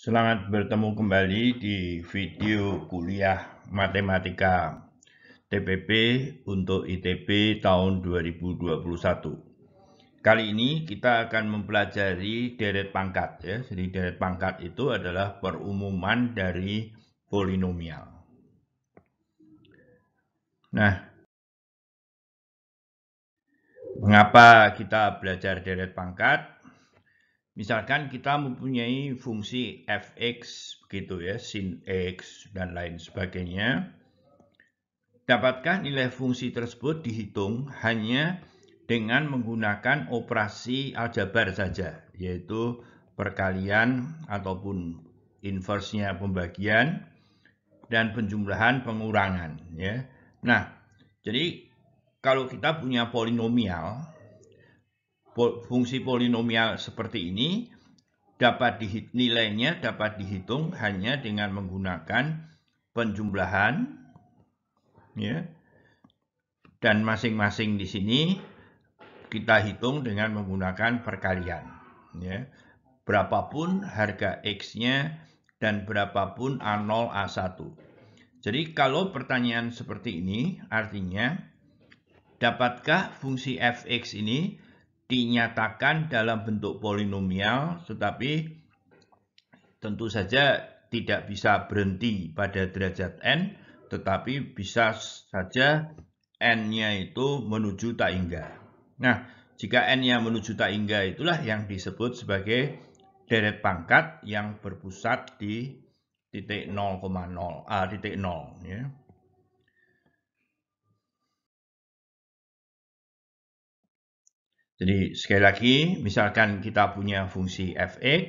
Selamat bertemu kembali di video kuliah Matematika TPP untuk ITB tahun 2021. Kali ini kita akan mempelajari deret pangkat ya. Jadi deret pangkat itu adalah perumuman dari polinomial. Nah, mengapa kita belajar deret pangkat? Misalkan kita mempunyai fungsi fx begitu ya, sin x dan lain sebagainya. Dapatkah nilai fungsi tersebut dihitung hanya dengan menggunakan operasi aljabar saja, yaitu perkalian ataupun inverse-nya pembagian dan penjumlahan pengurangan ya. Nah, jadi kalau kita punya polinomial, fungsi polinomial seperti ini nilainya dapat dihitung hanya dengan menggunakan penjumlahan ya. Dan masing-masing di sini kita hitung dengan menggunakan perkalian ya. Berapapun harga x-nya dan berapapun A0, A1. Jadi kalau pertanyaan seperti ini artinya dapatkah fungsi fx ini dinyatakan dalam bentuk polinomial, tetapi tentu saja tidak bisa berhenti pada derajat n, tetapi bisa saja n-nya itu menuju tak hingga. Nah, jika n-nya menuju tak hingga itulah yang disebut sebagai deret pangkat yang berpusat di titik 0,0 titik 0 ya. Jadi sekali lagi, misalkan kita punya fungsi fx.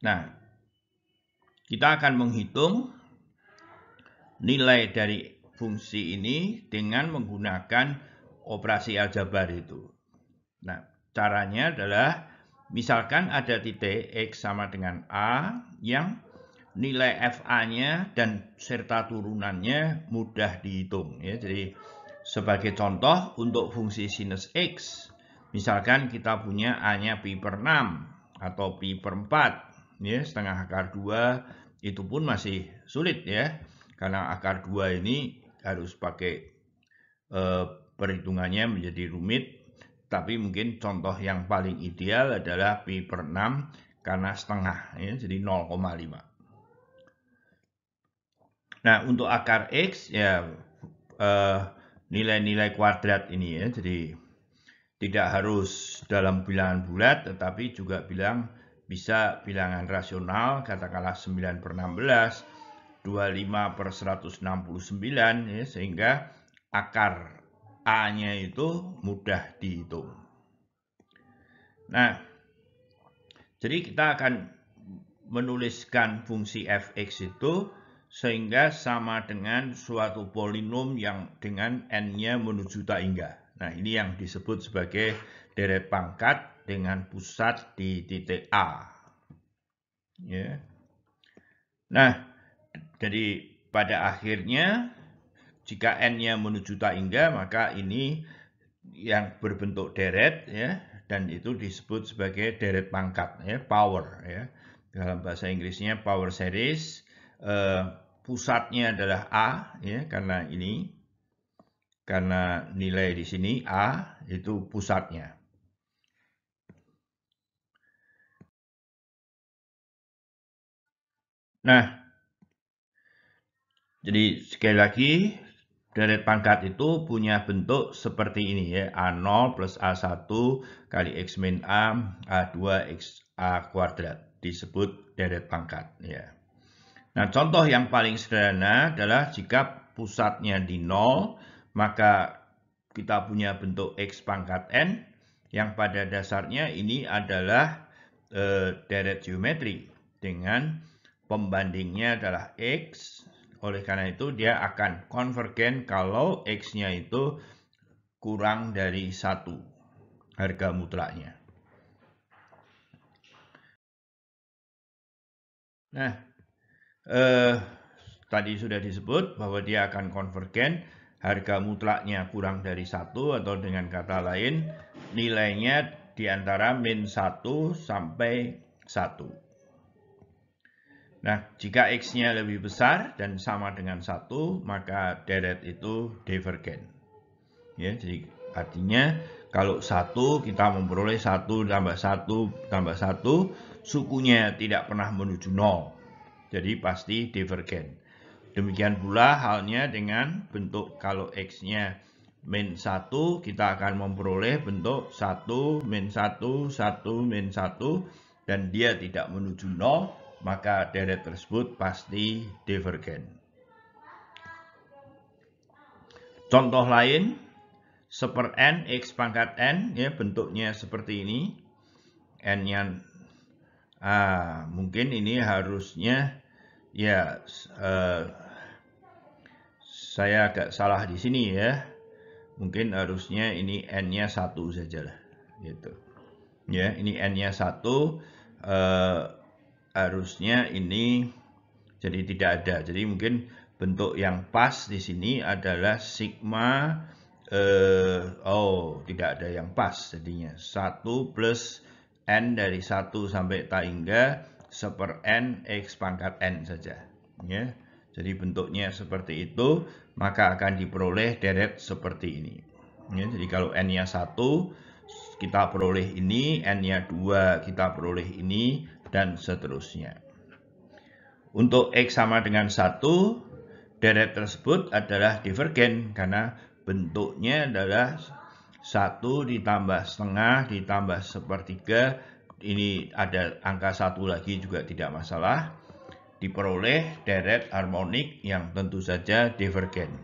Nah, kita akan menghitung nilai dari fungsi ini dengan menggunakan operasi aljabar itu. Nah, caranya adalah misalkan ada titik x sama dengan a yang nilai fa-nya dan serta turunannya mudah dihitung ya. Jadi sebagai contoh untuk fungsi sinus x, misalkan kita punya a-nya pi per 6 atau pi per 4 ya, setengah akar 2 itu pun masih sulit ya. Karena akar 2 ini harus pakai perhitungannya menjadi rumit. Tapi mungkin contoh yang paling ideal adalah pi per 6 karena setengah ya, jadi 0,5. Nah, untuk akar x ya nilai-nilai kuadrat ini ya. Jadi tidak harus dalam bilangan bulat, tetapi juga bisa bilangan rasional, katakanlah 9 per 16, 25 per 169 ya, sehingga akar A-nya itu mudah dihitung. Nah, jadi kita akan menuliskan fungsi fx itu sehingga sama dengan suatu polinom yang dengan n-nya menuju tak hingga. Nah, ini yang disebut sebagai deret pangkat dengan pusat di titik A. Ya. Nah, jadi pada akhirnya jika n-nya menuju tak hingga, maka ini yang berbentuk deret ya, dan itu disebut sebagai deret pangkat ya, power ya. Dalam bahasa Inggrisnya power series, pusatnya adalah A ya, karena nilai di sini A itu pusatnya. Nah, jadi sekali lagi deret pangkat itu punya bentuk seperti ini ya, A0 plus A1 kali X min A, A2 X A kuadrat, disebut deret pangkat ya. Nah, contoh yang paling sederhana adalah jika pusatnya di 0, maka kita punya bentuk X pangkat N, yang pada dasarnya ini adalah deret geometri dengan pembandingnya adalah X. Oleh karena itu dia akan konvergen kalau X-nya itu kurang dari 1 harga mutlaknya. Nah, tadi sudah disebut bahwa dia akan konvergen harga mutlaknya kurang dari 1, atau dengan kata lain nilainya di antara min 1 sampai 1. Nah, jika X-nya lebih besar dan sama dengan 1, maka deret itu divergen. Ya, jadi artinya kalau 1 kita memperoleh 1 tambah 1 tambah 1, sukunya tidak pernah menuju 0. Jadi pasti divergen. Demikian pula halnya dengan bentuk kalau X-nya min 1, kita akan memperoleh bentuk 1, min 1, 1, min 1, dan dia tidak menuju 0, maka deret tersebut pasti divergen. Contoh lain, seper n x pangkat n, ya bentuknya seperti ini. N-nya mungkin ini harusnya ya saya agak salah di sini ya. Mungkin harusnya ini n-nya 1 saja lah, gitu. Ya, ini n-nya 1, harusnya ini jadi tidak ada. Jadi mungkin bentuk yang pas di sini adalah sigma, tidak ada yang pas jadinya. 1 plus n dari 1 sampai tak hingga seper n x pangkat n saja. Ya. Jadi bentuknya seperti itu, maka akan diperoleh deret seperti ini. Ya, jadi kalau n-nya 1, kita peroleh ini, n-nya 2, kita peroleh ini, dan seterusnya. Untuk X sama dengan 1, deret tersebut adalah divergen karena bentuknya adalah 1 ditambah setengah ditambah sepertiga. Ini ada angka 1 lagi juga tidak masalah. Diperoleh deret harmonik yang tentu saja divergen.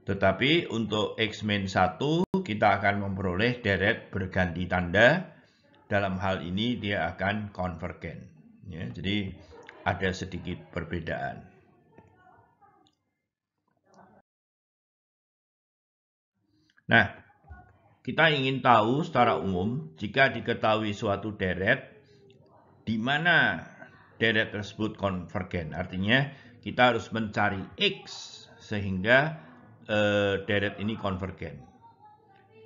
Tetapi untuk X min 1 kita akan memperoleh deret berganti tanda. Dalam hal ini dia akan konvergen. Ya, jadi ada sedikit perbedaan. Nah, kita ingin tahu secara umum jika diketahui suatu deret di mana deret tersebut konvergen. Artinya kita harus mencari X sehingga deret ini konvergen.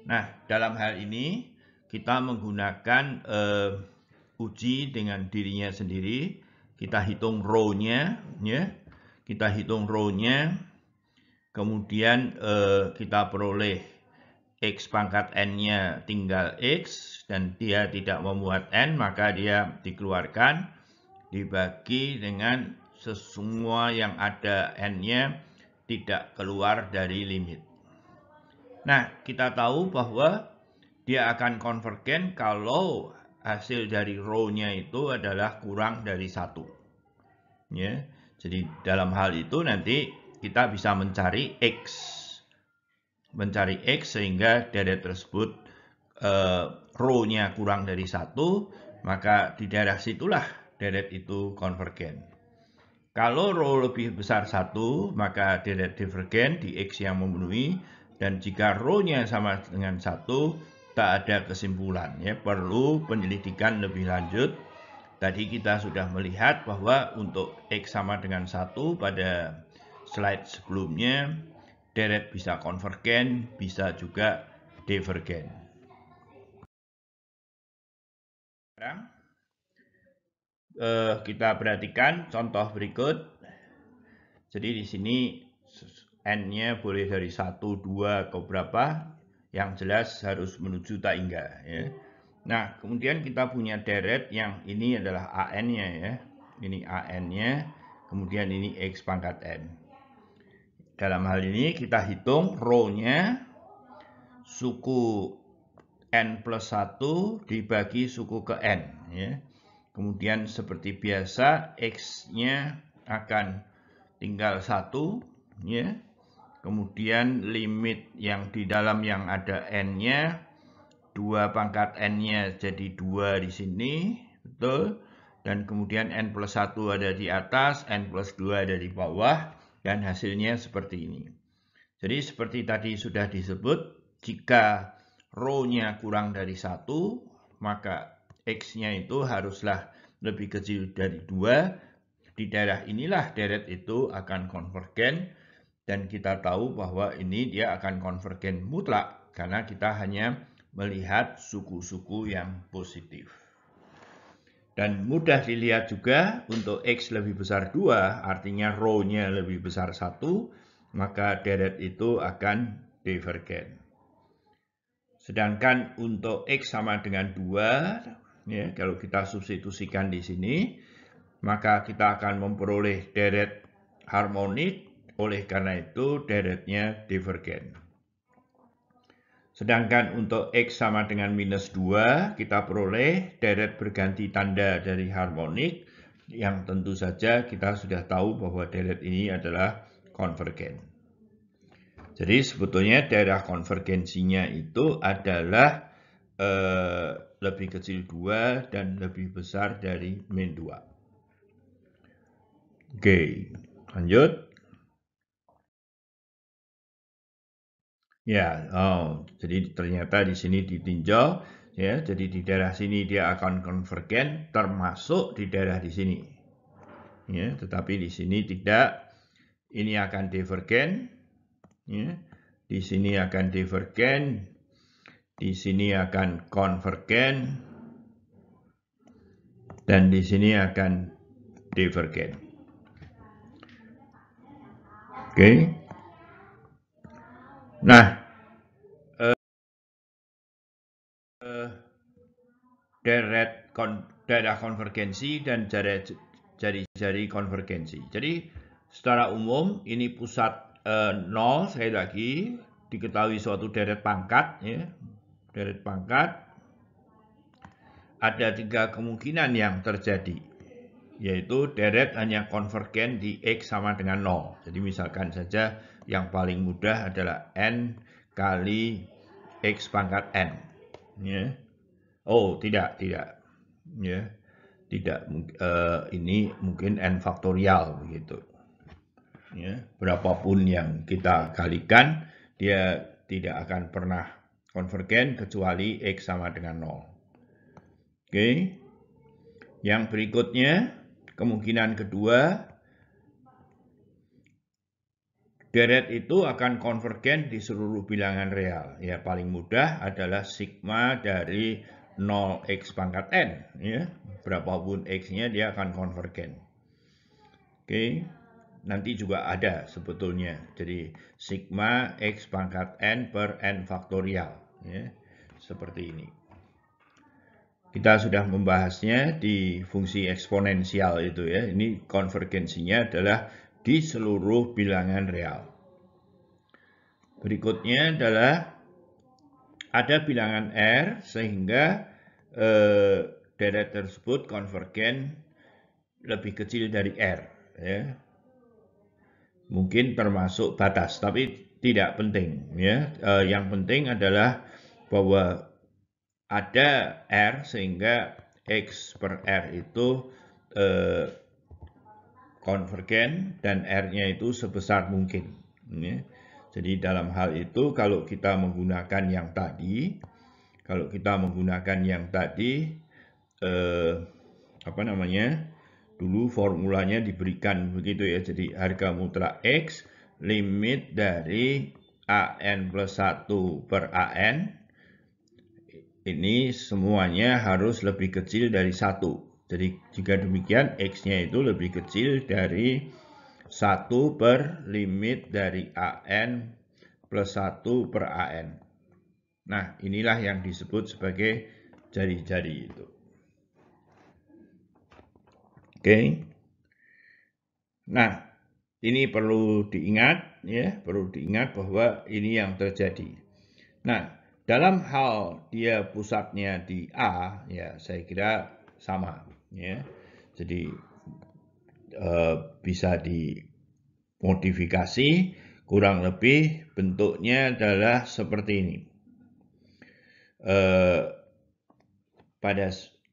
Nah, dalam hal ini kita menggunakan uji dengan dirinya sendiri. Kita hitung row-nya, ya. Kita hitung row-nya, kemudian kita peroleh X pangkat n-nya tinggal X, dan dia tidak memuat n, maka dia dikeluarkan, dibagi dengan semua yang ada n-nya tidak keluar dari limit. Nah, kita tahu bahwa dia akan konvergen kalau hasil dari row-nya itu adalah kurang dari 1. Ya, jadi dalam hal itu nanti kita bisa mencari X. Mencari X sehingga deret tersebut row-nya kurang dari 1, maka di daerah situlah deret itu konvergen. Kalau row lebih besar 1, maka deret divergen di X yang memenuhi, dan jika row-nya sama dengan 1, tak ada kesimpulan. Ya, perlu penyelidikan lebih lanjut. Tadi kita sudah melihat bahwa untuk X sama dengan 1 pada slide sebelumnya, deret bisa konvergen, bisa juga divergen. Sekarang kita perhatikan contoh berikut. Jadi di sini n-nya boleh dari 1, 2, atau berapa. Yang jelas harus menuju tak hingga. Ya. Nah, kemudian kita punya deret yang ini adalah an-nya ya. Ini an-nya, kemudian ini x pangkat n. Dalam hal ini kita hitung row-nya suku n plus 1 dibagi suku ke n. Ya. Kemudian seperti biasa x-nya akan tinggal 1. Ya. Kemudian limit yang di dalam yang ada n-nya, 2 pangkat n-nya jadi 2 di sini, betul. Dan kemudian n plus 1 ada di atas, n plus 2 ada di bawah, dan hasilnya seperti ini. Jadi seperti tadi sudah disebut, jika row-nya kurang dari 1, maka x-nya itu haruslah lebih kecil dari 2. Di daerah inilah deret itu akan konvergen. Dan kita tahu bahwa ini dia akan konvergen mutlak karena kita hanya melihat suku-suku yang positif. Dan mudah dilihat juga untuk X lebih besar 2, artinya row-nya lebih besar 1, maka deret itu akan divergen. Sedangkan untuk X sama dengan 2, ya, kalau kita substitusikan di sini, maka kita akan memperoleh deret harmonik, oleh karena itu deretnya divergen. Sedangkan untuk X sama dengan minus 2, kita peroleh deret berganti tanda dari harmonik, yang tentu saja kita sudah tahu bahwa deret ini adalah konvergen. Jadi sebetulnya daerah konvergensinya itu adalah lebih kecil 2 dan lebih besar dari min 2. Oke, lanjut. Ya, jadi ternyata di sini ditinjau, ya. Jadi di daerah sini dia akan konvergen, termasuk di daerah di sini. Ya, tetapi di sini tidak. Ini akan divergen, ya. Di sini akan divergen, di sini akan konvergen, dan di sini akan divergen. Oke. Nah, daerah konvergensi dan jari-jari konvergensi. Jadi secara umum ini pusat 0, sekali lagi diketahui suatu deret pangkat, ya. Deret pangkat ada 3 kemungkinan yang terjadi, yaitu deret hanya konvergen di X sama dengan 0. Jadi misalkan saja yang paling mudah adalah N kali X pangkat N, ya. Oh, tidak. Ya, tidak. Ini mungkin n faktorial begitu. Ya, berapapun yang kita kalikan, dia tidak akan pernah konvergen kecuali X sama dengan 0. Oke. Yang berikutnya, kemungkinan kedua, deret itu akan konvergen di seluruh bilangan real. Ya, paling mudah adalah sigma dari 0x pangkat n, ya. Berapapun x-nya dia akan konvergen. Oke. Nanti juga ada sebetulnya. Jadi sigma x pangkat n per n faktorial, ya. Seperti ini. Kita sudah membahasnya di fungsi eksponensial itu, ya. Ini konvergensinya adalah di seluruh bilangan real. Berikutnya adalah ada bilangan R sehingga deret tersebut konvergen lebih kecil dari R, ya. Mungkin termasuk batas, tapi tidak penting, ya. Yang penting adalah bahwa ada R sehingga X per R itu konvergen dan R-nya itu sebesar mungkin, ya. Jadi dalam hal itu kalau kita menggunakan yang tadi, dulu formulanya diberikan begitu, ya. Jadi harga mutlak X limit dari AN plus 1 per AN ini semuanya harus lebih kecil dari 1. Jadi jika demikian X-nya itu lebih kecil dari 1 per limit dari AN plus 1 per AN. Nah, inilah yang disebut sebagai jari-jari itu. Oke. Nah, ini perlu diingat, ya, perlu diingat bahwa ini yang terjadi. Nah, dalam hal dia pusatnya di A, ya, saya kira sama, ya. Jadi bisa dimodifikasi, kurang lebih bentuknya adalah seperti ini.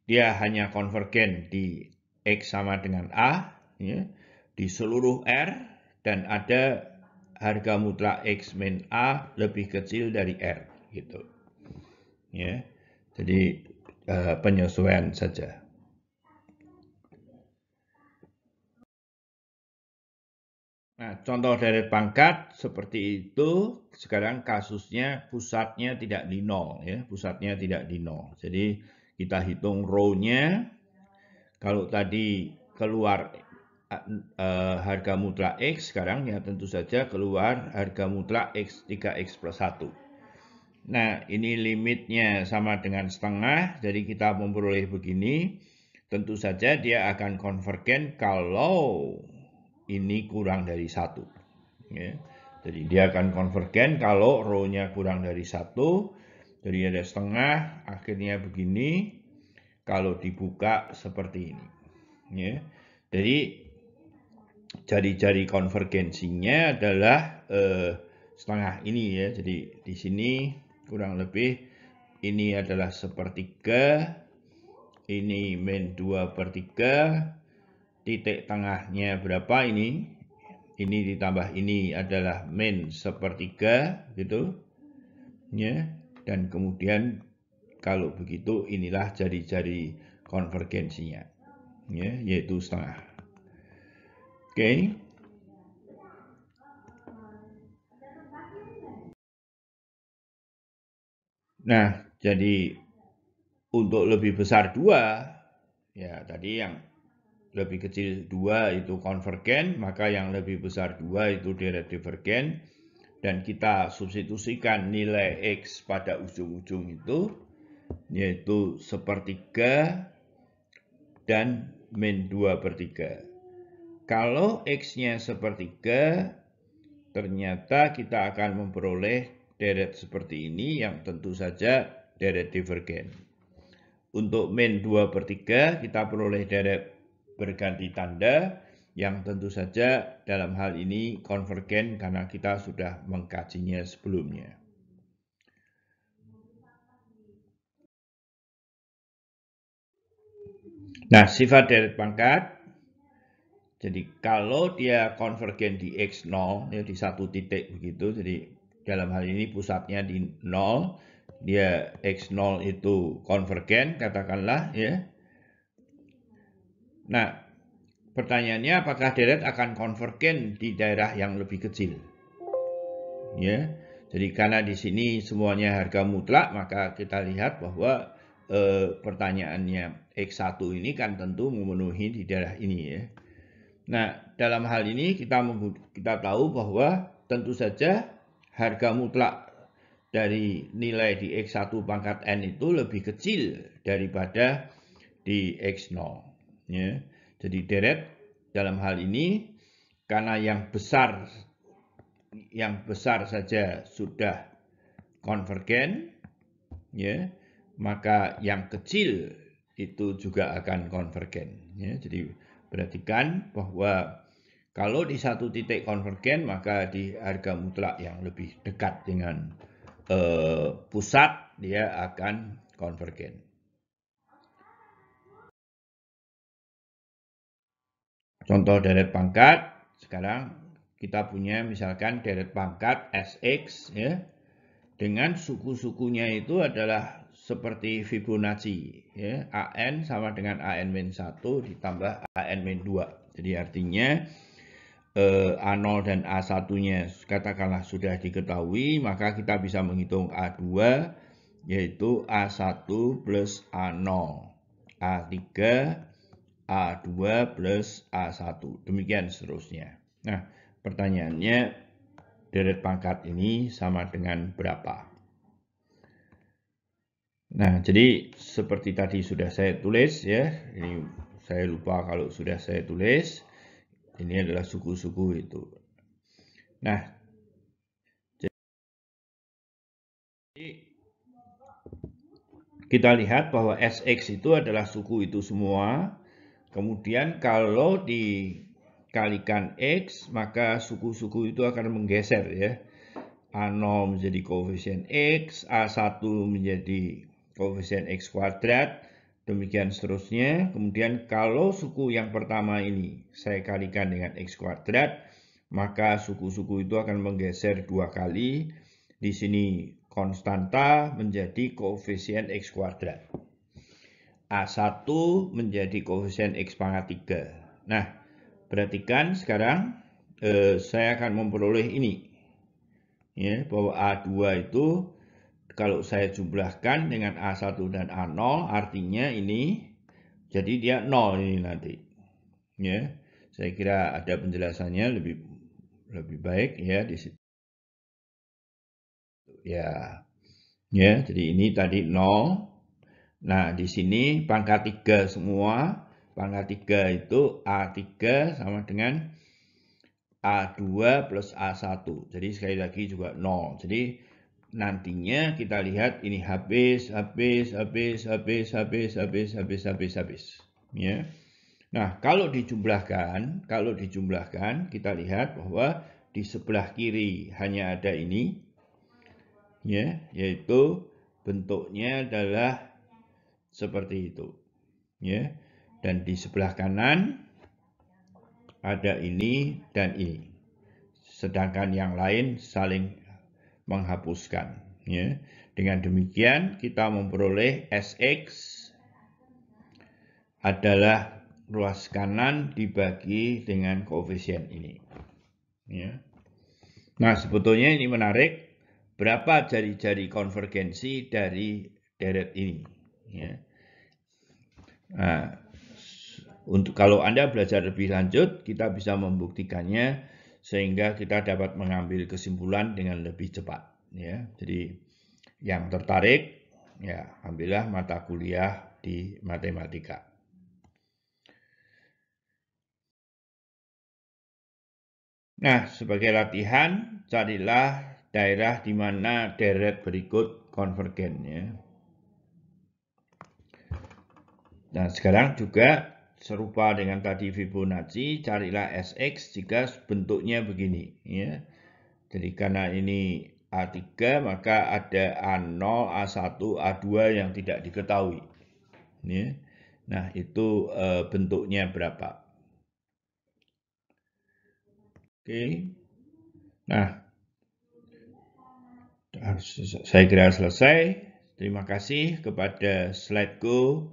Dia hanya konvergen di X sama dengan A, ya, di seluruh R, dan ada harga mutlak X min A lebih kecil dari R, gitu, ya. Jadi penyesuaian saja. Nah, contoh deret pangkat seperti itu. Sekarang kasusnya pusatnya tidak di 0, ya. Pusatnya tidak di 0. Jadi kita hitung row-nya. Kalau tadi keluar harga mutlak X, sekarang ya tentu saja keluar harga mutlak X 3X plus 1. Nah, ini limitnya sama dengan setengah, jadi kita memperoleh begini. Tentu saja dia akan konvergen kalau ini kurang dari 1. Ya. Jadi dia akan konvergen kalau rho-nya kurang dari 1. Jadi ada setengah, akhirnya begini. Kalau dibuka seperti ini. Ya. Jadi jari-jari konvergensinya adalah setengah ini ya. Jadi di sini kurang lebih ini adalah sepertiga, ini min 2/3, titik tengahnya berapa ini? Ini ditambah ini adalah min sepertiga gitu ya. Dan kemudian kalau begitu inilah jari-jari konvergensinya ya, yaitu setengah. Oke. Nah, jadi untuk lebih besar 2 ya tadi yang lebih kecil 2 itu konvergen, maka yang lebih besar 2 itu direct divergen. Dan kita substitusikan nilai X pada ujung-ujung itu, yaitu sepertiga dan min 2/3. Kalau X-nya sepertiga, ternyata kita akan memperoleh deret seperti ini yang tentu saja deret divergen. Untuk min 2/3 kita peroleh deret berganti tanda yang tentu saja dalam hal ini konvergen karena kita sudah mengkajinya sebelumnya. Nah, sifat deret pangkat, jadi kalau dia konvergen di X0, ya di satu titik begitu, jadi dalam hal ini pusatnya di 0, dia X0 itu konvergen, katakanlah ya. Nah, pertanyaannya apakah deret akan konvergen di daerah yang lebih kecil? Ya, jadi karena di sini semuanya harga mutlak, maka kita lihat bahwa pertanyaannya X1 ini kan tentu memenuhi di daerah ini ya. Nah, dalam hal ini kita tahu bahwa tentu saja harga mutlak dari nilai di X1 pangkat N itu lebih kecil daripada di X0. Ya. Jadi deret dalam hal ini karena yang besar saja sudah konvergen, ya, maka yang kecil itu juga akan konvergen. Ya. Jadi perhatikan bahwa kalau di satu titik konvergen, maka di harga mutlak yang lebih dekat dengan pusat, dia akan konvergen. Contoh deret pangkat, sekarang kita punya misalkan deret pangkat Sx, ya, dengan suku-sukunya itu adalah seperti Fibonacci, ya, An sama dengan An-1 ditambah An-2. Jadi artinya A0 dan A1-nya katakanlah sudah diketahui, maka kita bisa menghitung A2, yaitu A1 plus A0, A3, A2 plus A1, demikian seterusnya. Nah, pertanyaannya, deret pangkat ini sama dengan berapa? Nah, jadi seperti tadi sudah saya tulis ya, ini saya lupa kalau sudah saya tulis. Ini adalah suku-suku itu. Nah, jadi kita lihat bahwa Sx itu adalah suku itu semua. Kemudian kalau dikalikan X, maka suku-suku itu akan menggeser ya. A0 menjadi koefisien X, A1 menjadi koefisien X kuadrat, demikian seterusnya. Kemudian kalau suku yang pertama ini saya kalikan dengan X kuadrat, maka suku-suku itu akan menggeser 2 kali. Di sini konstanta menjadi koefisien X kuadrat. A1 menjadi koefisien X pangkat 3. Nah, perhatikan sekarang saya akan memperoleh ini. Ya, bahwa A2 itu kalau saya jumlahkan dengan A1 dan A0, artinya ini Jadi dia 0 ini nanti. Ya. Saya kira ada penjelasannya lebih baik ya di situ. Ya. Ya, jadi ini tadi 0. Nah, di sini pangkat 3 semua. Pangkat 3 itu A3 sama dengan A2 plus A1. Jadi sekali lagi juga 0. Jadi nantinya kita lihat ini habis. Ya. Nah, kalau dijumlahkan kita lihat bahwa di sebelah kiri hanya ada ini, ya, yaitu bentuknya adalah seperti itu, ya. Dan di sebelah kanan ada ini dan ini. Sedangkan yang lain saling menghapuskan, ya. Dengan demikian kita memperoleh Sx adalah ruas kanan dibagi dengan koefisien ini, ya. Nah, sebetulnya ini menarik. Berapa jari-jari konvergensi dari deret ini, ya. Nah, kalau Anda belajar lebih lanjut, kita bisa membuktikannya sehingga kita dapat mengambil kesimpulan dengan lebih cepat, ya. Jadi yang tertarik, ya, ambillah mata kuliah di matematika. Nah, sebagai latihan, carilah daerah di mana deret berikut konvergen, ya. Nah, sekarang juga serupa dengan tadi Fibonacci, carilah Sx jika bentuknya begini, ya. Jadi karena ini A3, maka ada A0, A1, A2 yang tidak diketahui, ya. Nah, itu bentuknya berapa. Oke. Nah, saya kira selesai. Terima kasih kepada Slido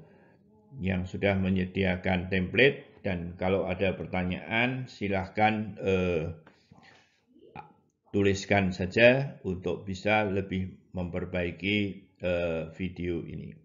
yang sudah menyediakan template, dan kalau ada pertanyaan silahkan tuliskan saja untuk bisa lebih memperbaiki video ini.